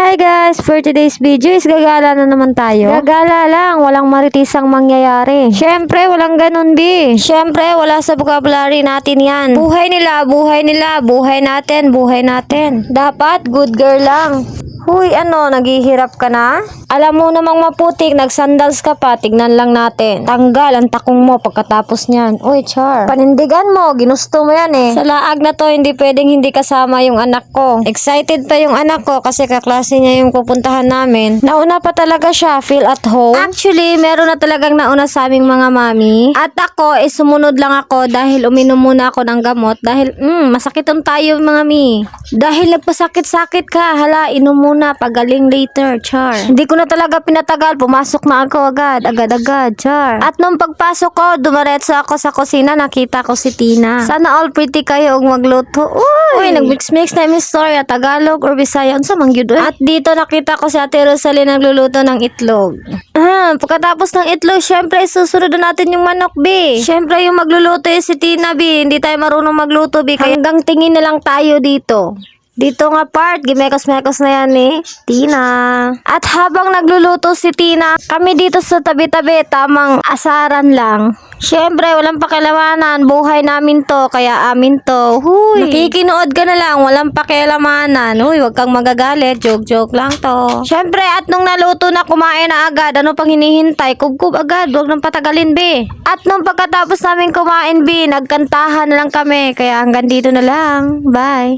Hi guys! For today's video is gagala na naman tayo. Gagala lang, walang maritisang mangyayari. Syempre, walang ganun, B. Syempre, wala sa vocabulary natin yan. Buhay nila, buhay nila, buhay natin, buhay natin. Dapat, good girl lang. Huy, ano, naghihirap ka na? Alam mo namang maputik, nagsandals ka pa, tignan lang natin. Tanggal ang takong mo pagkatapos niyan. Uy, Char, panindigan mo, ginusto mo yan eh. Sa laag na to, hindi pwedeng hindi kasama yung anak ko. Excited pa yung anak ko kasi kaklase niya yung pupuntahan namin. Nauna pa talaga siya, feel at home. Actually, meron na talagang nauna sa aming mga mami. At ako, sumunod lang ako dahil uminom muna ako ng gamot. Dahil, masakiton tayo mga mi. Dahil nagpasakit-sakit ka, hala, inom muna, pagaling later, Char. Hindi ko na talaga pinatagal, pumasok na ako agad-agad, Char. At nung pagpasok ko, dumaretso ako sa kusina, nakita ko si Tina. Sana all pretty kayo ang magluto. Uy, nagmix-mix na yung storya, Tagalog or Bisaya, unsa man gyud. At dito nakita ko si Ate Rosalie nagluluto ng itlog. Pagkatapos ng itlog, syempre isusunod na natin yung manok, B. Syempre yung magluluto si Tina, B. Hindi tayo marunong magluto, B. Kaya hanggang tingin na lang tayo dito. Dito nga part, gimekos-mekos na yan eh, Tina. At habang nagluluto si Tina, kami dito sa tabi-tabi, tamang asaran lang. Syempre, walang pakialamanan, buhay namin to, kaya amin to. Huy, nakikinood ka na lang, walang pakialamanan. Huy, wag kang magagalit, joke-joke lang to. Syempre, at nung naluto na, kumain na agad, ano pang hinihintay? Kub-kub agad, wag nang patagalin, B. At nung pagkatapos namin kumain, B, nagkantahan na lang kami, kaya hanggang dito na lang. Bye.